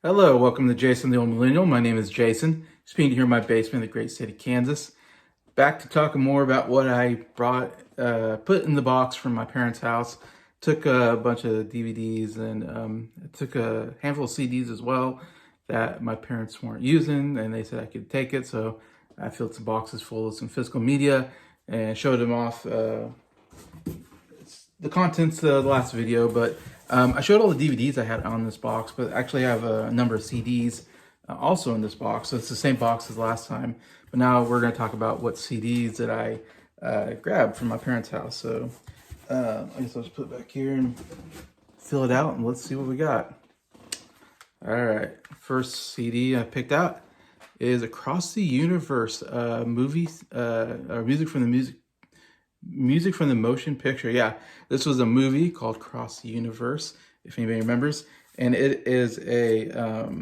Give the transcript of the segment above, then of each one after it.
Hello, welcome to Jason the Old Millennial. My name is Jason, speaking here in my basement in the great state of Kansas. Back to talking more about what I put in the box from my parents' house. Took a bunch of DVDs and took a handful of CDs as well that my parents weren't using, and they said I could take it. So I filled some boxes full of some physical media and showed them off the contents of the last video, but I showed all the DVDs I had on this box, but actually I have a number of CDs also in this box. So it's the same box as last time, but now we're going to talk about what CDs that I grabbed from my parents' house. So I guess I'll just put it back here and fill it out, and let's see what we got. All right, first CD I picked out is Across the Universe, movies, or music from the motion picture. Yeah, this was a movie called Cross the Universe, if anybody remembers, and it is a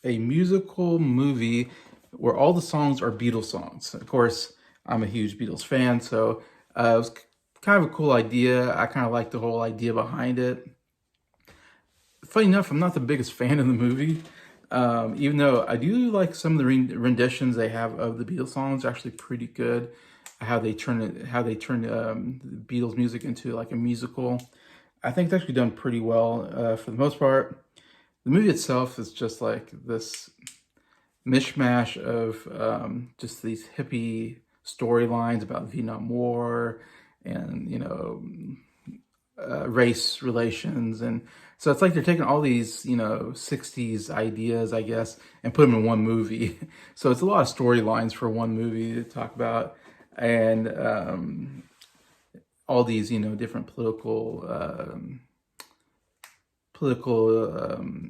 musical movie where all the songs are Beatles songs. Of course, I'm a huge Beatles fan, so it was kind of a cool idea. I kind of like the whole idea behind it. Funny enough, I'm not the biggest fan of the movie, even though I do like some of the renditions they have of the Beatles songs. Are actually pretty good. How they turn the Beatles music into like a musical. I think it's actually done pretty well for the most part. The movie itself is just like this mishmash of just these hippie storylines about the Vietnam War and, race relations. And so it's like they're taking all these, 60s ideas, I guess, and put them in one movie. So it's a lot of storylines for one movie to talk about. And all these, different political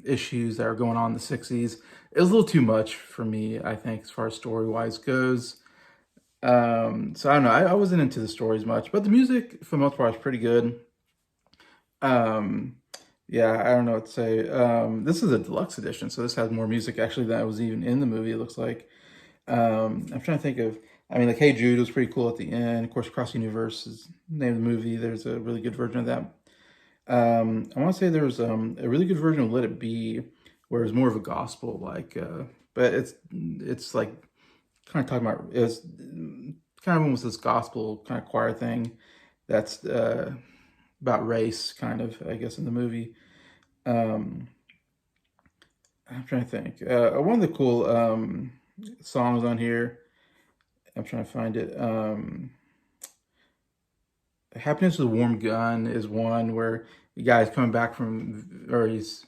issues that are going on in the 60s. It was a little too much for me, I think, as far as story-wise goes. So I don't know, I wasn't into the stories much, but the music, for the most part, is pretty good. Yeah, I don't know what to say. This is a deluxe edition, so this has more music, actually, than was even in the movie, it looks like. I'm trying to think of, like Hey Jude was pretty cool at the end. Of course, Cross Universe is the name of the movie. There's a really good version of that. I want to say there was a really good version of Let It Be, where it's more of a gospel, but it's like kind of talking about, it's kind of almost this gospel kind of choir thing that's about race, kind of, I guess, in the movie. I'm trying to think. One of the cool songs on here, I'm trying to find it. Happiness with a Warm Gun is one where the guy's coming back from, or he's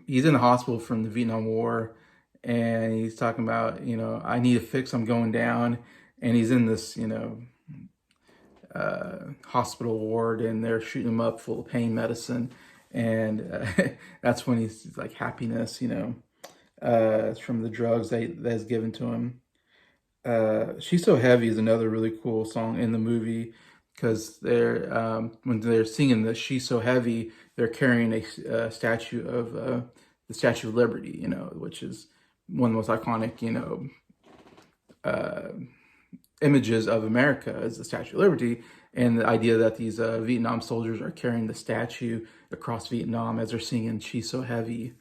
he's in the hospital from the Vietnam War, and he's talking about, I need a fix, I'm going down, and he's in this, hospital ward, and they're shooting him up full of pain medicine, and that's when he's like, happiness, it's from the drugs that's given to him. She's So Heavy is another really cool song in the movie, because they're when they're singing the She's So Heavy, they're carrying a statue of the Statue of Liberty, which is one of the most iconic, images of America, is the Statue of Liberty, and the idea that these Vietnam soldiers are carrying the statue across Vietnam as they're singing She's So Heavy.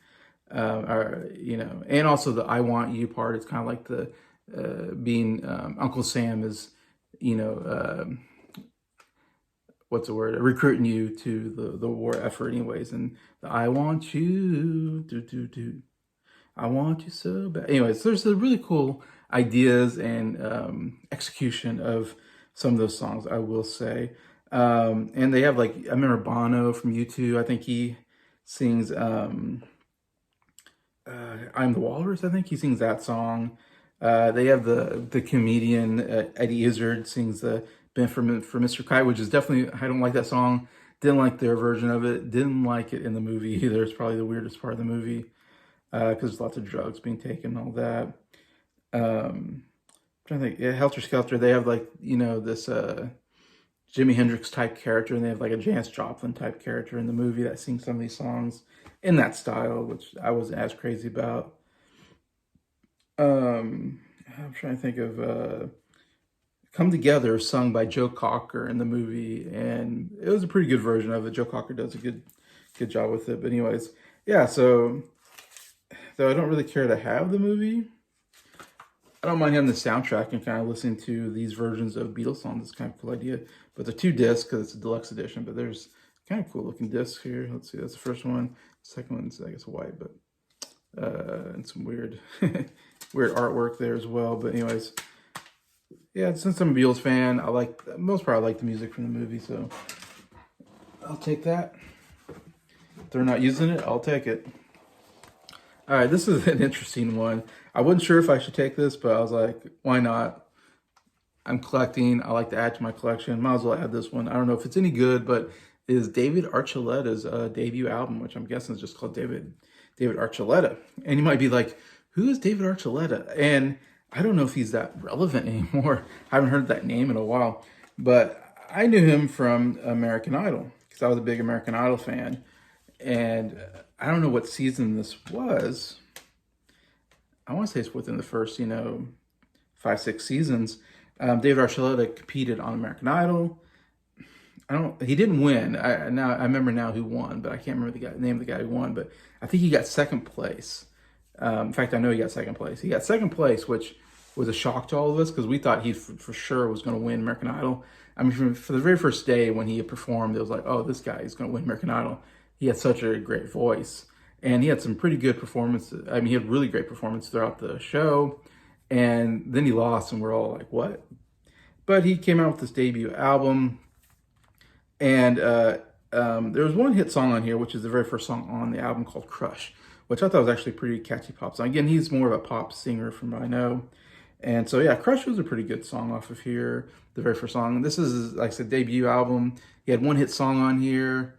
And also the I Want You part, it's kind of like the being Uncle Sam is, what's the word, recruiting you to the war effort anyways, and the I want you, I want you so bad. Anyways, there's a really cool ideas and execution of some of those songs, I will say. And they have, like, I remember Bono from U2, I think he sings I'm the Walrus, I think he sings that song. They have the comedian Eddie Izzard sings the Ben for Mr. Kite, which is definitely, I don't like that song. Didn't like their version of it. Didn't like it in the movie either. It's probably the weirdest part of the movie, because there's lots of drugs being taken and all that. I'm trying to think. Yeah, Helter Skelter, they have, like, this Jimi Hendrix type character, and they have like a Janis Joplin type character in the movie that sings some of these songs in that style, which I wasn't as crazy about. I'm trying to think of Come Together, sung by Joe Cocker in the movie, and it was a pretty good version of it. Joe Cocker does a good job with it. But anyways, yeah. So though I don't really care to have the movie, I don't mind having the soundtrack and kind of listening to these versions of Beatles songs. It's kind of a cool idea. But the 2 discs because it's a deluxe edition. But there's kind of cool looking discs here. Let's see, that's the first one. Second one's I guess white, but and some weird weird artwork there as well. But anyways, yeah, since I'm a Beatles fan, I like most part I like the music from the movie, so I'll take that. If they're not using it, I'll take it. All right, this is an interesting one. I wasn't sure if I should take this, but I was like, why not? I'm collecting. I like to add to my collection. Might as well add this one. I don't know if it's any good, but it is David Archuleta's debut album, which I'm guessing is just called David Archuleta. And you might be like, who is David Archuleta? And I don't know if he's that relevant anymore. I haven't heard that name in a while. But I knew him from American Idol because I was a big American Idol fan. And I don't know what season this was. I want to say it's within the first, 5, 6 seasons. David Archuleta competed on American Idol. He didn't win. I remember now who won, but I can't remember the name of the guy who won. But I think he got second place. In fact, I know he got second place. He got second place, which was a shock to all of us because we thought he for sure was going to win American Idol. I mean, for the very first day when he performed, it was like, oh, this guy is going to win American Idol. He had such a great voice, and he had some pretty good performances. I mean, he had really great performance throughout the show, and then he lost, and we're all like, what? But he came out with this debut album, and there was one hit song on here, which is the very first song on the album called Crush, which I thought was actually a pretty catchy pop song. Again, he's more of a pop singer from what I know. And so, yeah, Crush was a pretty good song off of here, the very first song. This is, like I said, debut album. He had one hit song on here.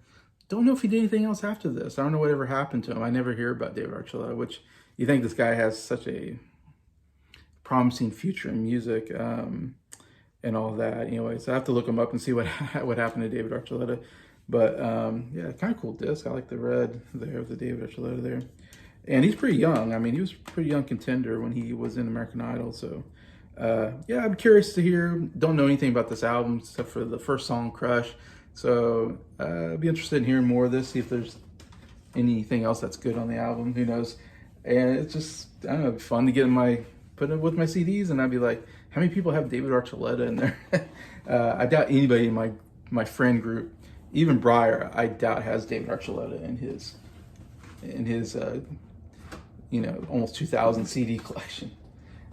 Don't know if he did anything else after this. I don't know whatever happened to him. I never hear about David Archuleta, which you think this guy has such a promising future in music and all that. Anyway, so I have to look him up and see what happened to David Archuleta. But yeah, kind of cool disc. I like the red there of the David Archuleta there. And he's pretty young. I mean, he was a pretty young contender when he was in American Idol. So yeah, I'm curious to hear. Don't know anything about this album except for the first song, Crush. So I'd be interested in hearing more of this, see if there's anything else that's good on the album. Who knows? And it's just, I don't know, it'd be fun to put it with my CDs, and I'd be like, how many people have David Archuleta in there? I doubt anybody in my friend group, even Briar, I doubt has David Archuleta in his almost 2,000 CD collection.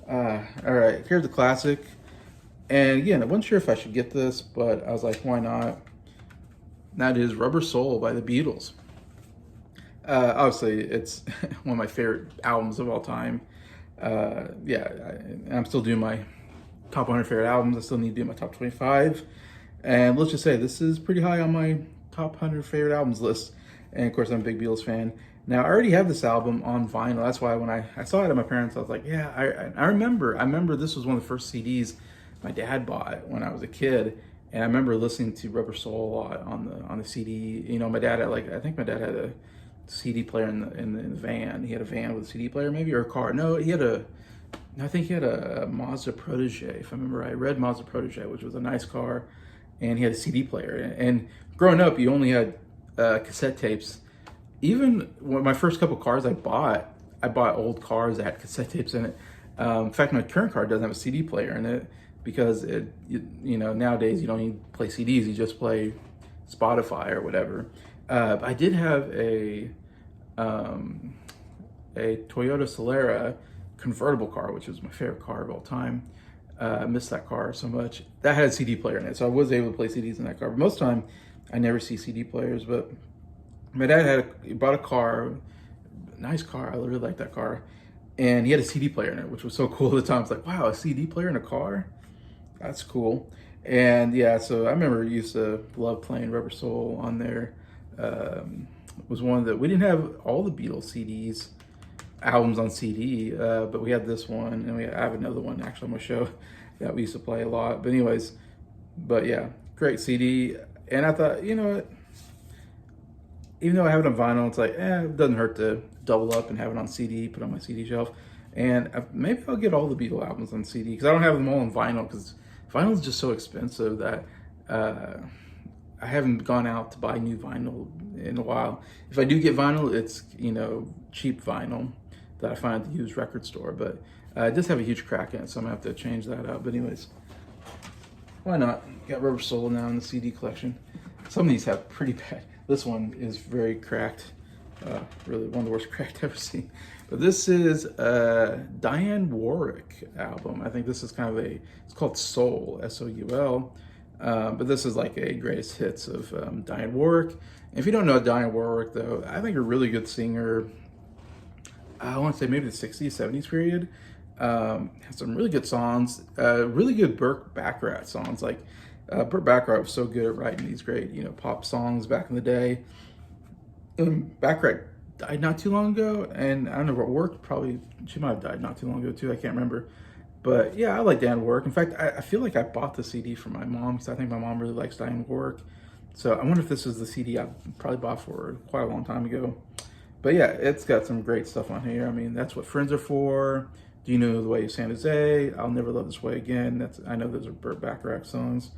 All right, here's the classic. And again, I wasn't sure if I should get this, but I was like, why not? That is Rubber Soul by the Beatles. Obviously, it's one of my favorite albums of all time. I'm still doing my top 100 favorite albums. I still need to do my top 25. And let's just say this is pretty high on my top 100 favorite albums list. And of course, I'm a big Beatles fan. Now, I already have this album on vinyl. That's why when I saw it at my parents', I was like, yeah, I remember this was one of the first CDs my dad bought when I was a kid. And I remember listening to Rubber Soul a lot on the CD. My dad had I think my dad had a CD player in the van. He had a van with a CD player maybe, or a car. No, I think he had a Mazda Protege, if I remember right. Red Mazda Protege, which was a nice car. And he had a CD player. And growing up, you only had cassette tapes. Even when my first couple cars I bought old cars that had cassette tapes in it. In fact, my current car doesn't have a CD player in it because nowadays you don't need to play CDs, you just play Spotify or whatever. I did have a Toyota Solara convertible car, which was my favorite car of all time. I miss that car so much. That had a CD player in it, so I was able to play CDs in that car. But most of the time, I never see CD players. But my dad bought a car, nice car. I really liked that car, and he had a CD player in it, which was so cool at the time. It's like, wow, a CD player in a car? That's cool. And yeah, so I remember I used to love playing Rubber Soul on there. It was one that we didn't have all the Beatles albums on CD, but we had this one, and I have another one actually on my show that we used to play a lot. But anyways, yeah, great CD. And I thought, you know what? Even though I have it on vinyl, it's like, it doesn't hurt to double up and have it on CD, put it on my CD shelf. And maybe I'll get all the Beatles albums on CD because I don't have them all on vinyl because Vinyl is just so expensive that I haven't gone out to buy new vinyl in a while. If I do get vinyl, it's, cheap vinyl that I find at the used record store. But it does have a huge crack in it, so I'm gonna have to change that out. But anyways, why not? Got Rubber Soul now in the CD collection. Some of these have pretty bad. This one is very cracked. Really one of the worst cracked I've ever seen. But this is a Dionne Warwick album. I think this is kind of it's called Soul, S-O-U-L. But this is like a greatest hits of Dionne Warwick. And if you don't know Dionne Warwick, though, I think a really good singer. I want to say maybe the 60s, 70s period. Has some really good songs. Really good Burt Bacharach songs. Like Burt Bacharach was so good at writing these great, pop songs back in the day. Bacharach died not too long ago, and I don't know what worked. Probably she might have died not too long ago too. I can't remember. But yeah, I like Dionne Warwick. In fact, I feel like I bought the CD for my mom because I think my mom really likes Dionne Warwick. So I wonder if this is the CD I probably bought for her quite a long time ago. But yeah, it's got some great stuff on here. I mean, That's What Friends Are For. Do You Know the Way of San Jose? I'll Never Love This Way Again. I know those are Burt Bacharach songs.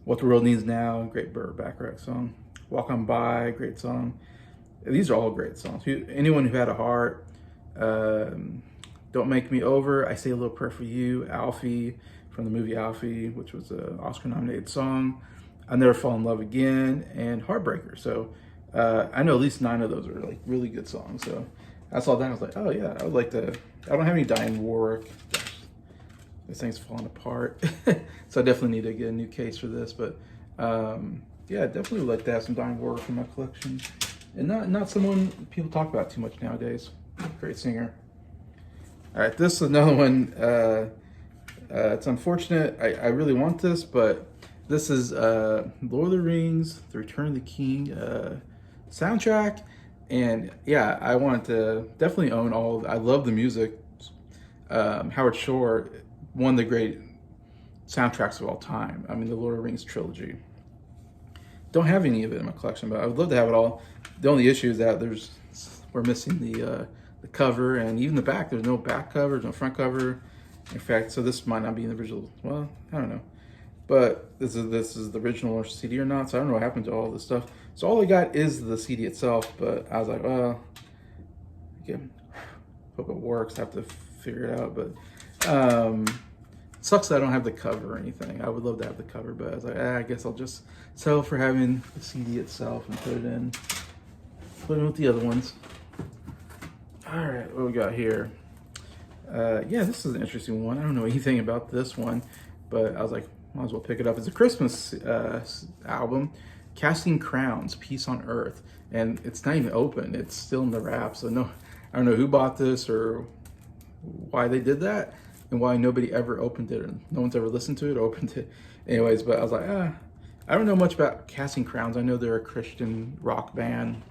What the World Needs Now, great Burt Bacharach song. Walk On By, great song. These are all great songs. Anyone Who Had a Heart, Don't Make Me Over, I Say a Little Prayer for You, Alfie from the movie Alfie, which was an Oscar-nominated song, I'll Never Fall in Love Again, and Heartbreaker. So I know at least 9 of those are like really good songs. So I saw that, I was like, oh yeah, I would like to. I don't have any Dionne Warwick. Gosh, this thing's falling apart. So I definitely need to get a new case for this. But yeah, definitely would like to have some Dionne Warwick in my collection. And not someone people talk about too much nowadays. Great singer. All right, this is another one. It's unfortunate. I really want this, but this is Lord of the Rings, The Return of the King soundtrack. And yeah, I wanted to definitely own all. I love the music. Howard Shore, one of the great soundtracks of all time. I mean, the Lord of the Rings trilogy. Don't have any of it in my collection, but I would love to have it all. The only issue is that we're missing the cover, and even the back. There's no back cover, no front cover. In fact, so this might not be in the original. Well, I don't know, but this is the original or CD or not. So I don't know what happened to all this stuff. So all I got is the CD itself. But I was like, well, again, hope it works. I have to figure it out, but. Sucks that I don't have the cover or anything. I would love to have the cover, but I was like, I guess I'll just settle for having the CD itself and put it in with the other ones. All right, what we got here? Yeah, this is an interesting one. I don't know anything about this one, but I was like, might as well pick it up. It's a Christmas album, Casting Crowns, Peace on Earth, and it's not even open. It's still in the wrap, so I don't know who bought this or why they did that. And why nobody ever opened it, and no one's ever listened to it or opened it. Anyways, but I was like, I don't know much about Casting Crowns. I know they're a Christian rock band.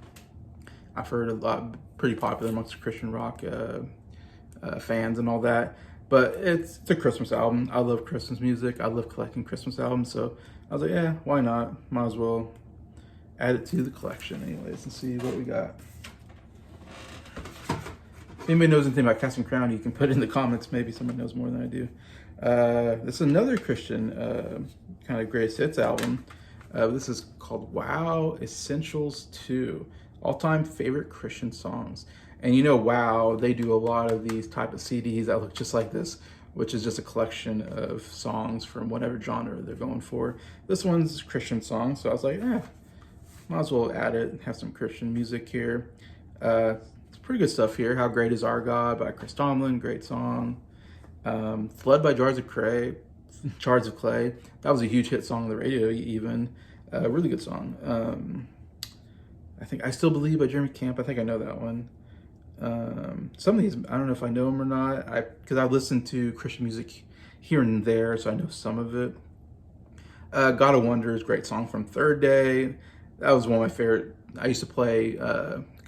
I've heard a lot, pretty popular amongst Christian rock fans and all that. But it's a Christmas album. I love Christmas music. I love collecting Christmas albums. So I was like, yeah, why not? Might as well add it to the collection anyways and see what we got. If anybody knows anything about Casting Crown, you can put it in the comments. Maybe someone knows more than I do. This is another Christian kind of greatest hits album. This is called Wow Essentials 2, all-time favorite Christian songs. And Wow, they do a lot of these type of CDs that look just like this, which is just a collection of songs from whatever genre they're going for. This one's Christian songs, so I was like, might as well add it, have some Christian music here. Pretty good stuff here. How Great Is Our God by Chris Tomlin, great song. Flood by Jars of Clay. That was a huge hit song on the radio even. Really good song. I think I Still Believe by Jeremy Camp. I think I know that one. Some of these, I don't know if I know them or not. Because I've listened to Christian music here and there, so I know some of it. God of Wonders, great song from Third Day. That was one of my favorite. I used to play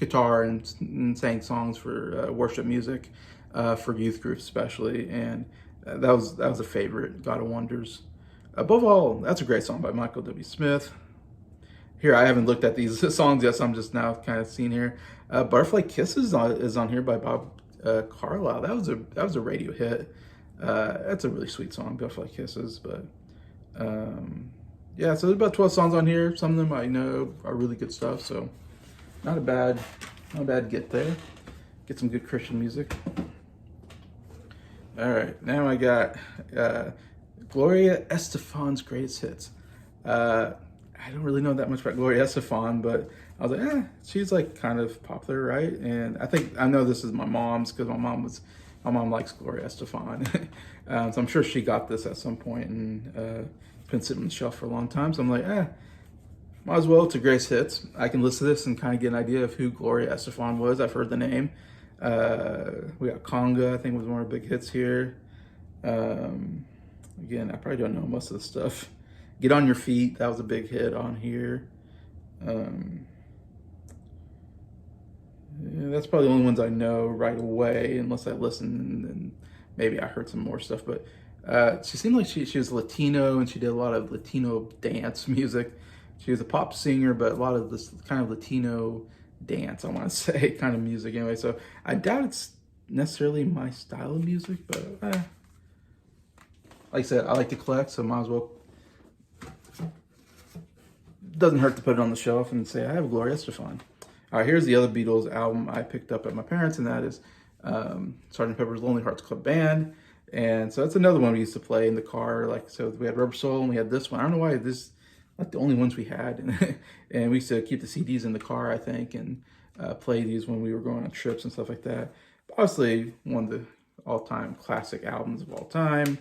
guitar and sang songs for worship music for youth groups especially, and that was a favorite. God of Wonders. Above All, that's a great song by Michael W. Smith. Here, I haven't looked at these songs yet, so I'm just now kind of seeing here. Butterfly Kisses is on here by Bob Carlisle. That was a radio hit. That's a really sweet song, Butterfly Kisses. But Yeah, so there's about 12 songs on here. Some of them I know are really good stuff, so not a bad get there. Get some good Christian music. All right, now I got Gloria Estefan's greatest hits. I don't really know that much about Gloria Estefan, but I was like, she's like kind of popular, right? And I think I know this is my mom's because my mom likes Gloria Estefan, so I'm sure she got this at some point and it's been sitting on the shelf for a long time. So I'm like, might as well. It's a greatest hits. I can listen to this and kind of get an idea of who Gloria Estefan was. I've heard the name. We got Conga, I think was one of our big hits here. Again, I probably don't know most of the stuff. Get on Your Feet, that was a big hit on here. Yeah, that's probably the only ones I know right away, unless I listen and maybe I heard some more stuff. But she seemed like she was Latino and she did a lot of Latino dance music. She was a pop singer, but a lot of this kind of Latino dance, I want to say, kind of music anyway. So I doubt it's necessarily my style of music, but like I said, I like to collect, so might as well. Doesn't hurt to put it on the shelf and say, I have Gloria Estefan. All right, here's the other Beatles album I picked up at my parents', and that is Sgt. Pepper's Lonely Hearts Club Band. And so that's another one we used to play in the car. Like, so we had Rubber Soul and we had this one. I don't know why this, like the only ones we had. And we used to keep the CDs in the car, I think, and play these when we were going on trips and stuff like that. But obviously, one of the all-time classic albums of all time.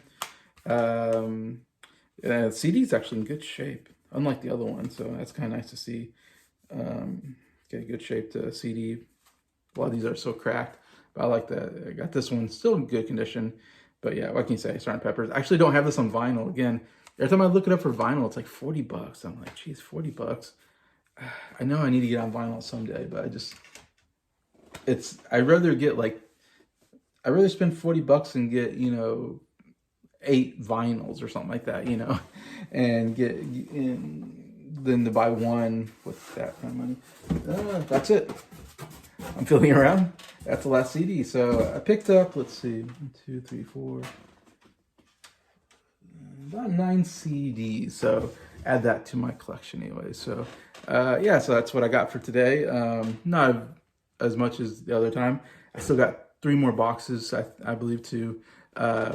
The CD's actually in good shape, unlike the other one. So that's kind of nice to see. Get a good shaped CD. A lot of these are so cracked, but I like that. I got this one still in good condition. But yeah, what can you say? Sgt. Pepper's. I actually don't have this on vinyl. Again, every time I look it up for vinyl, it's like $40. I'm like, geez, $40. I know I need to get on vinyl someday, but I'd rather get I'd rather spend $40 and get, 8 vinyls or something like that, and get than to buy one with that kind of money. That's it. I'm feeling around. That's the last CD. So I picked up, let's see, 1, 2, 3, 4, about 9 CDs. So add that to my collection anyway. So yeah, so that's what I got for today. Not as much as the other time. I still got 3 more boxes, I believe, too,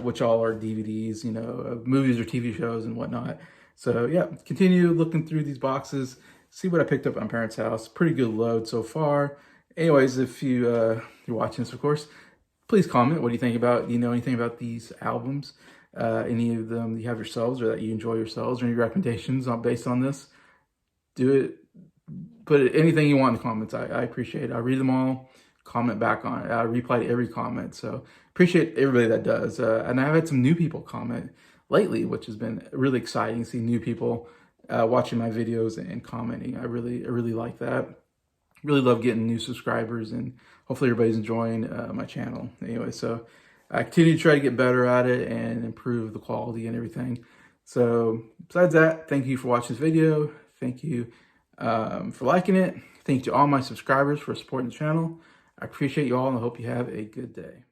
which all are DVDs, of movies or TV shows and whatnot. So yeah, continue looking through these boxes, see what I picked up at my parents' house. Pretty good load so far. Anyways, if you're watching this, of course, please comment. What do you think about, anything about these albums? Any of them you have yourselves or that you enjoy yourselves, or any recommendations based on this? Do it. Put anything you want in the comments. I appreciate it. I read them all, comment back on it. I reply to every comment. So appreciate everybody that does. And I've had some new people comment lately, which has been really exciting to see new people watching my videos and commenting. I really like that. Really love getting new subscribers, and hopefully everybody's enjoying my channel. Anyway, so I continue to try to get better at it and improve the quality and everything. So besides that, thank you for watching this video. Thank you for liking it. Thank you to all my subscribers for supporting the channel. I appreciate you all and I hope you have a good day.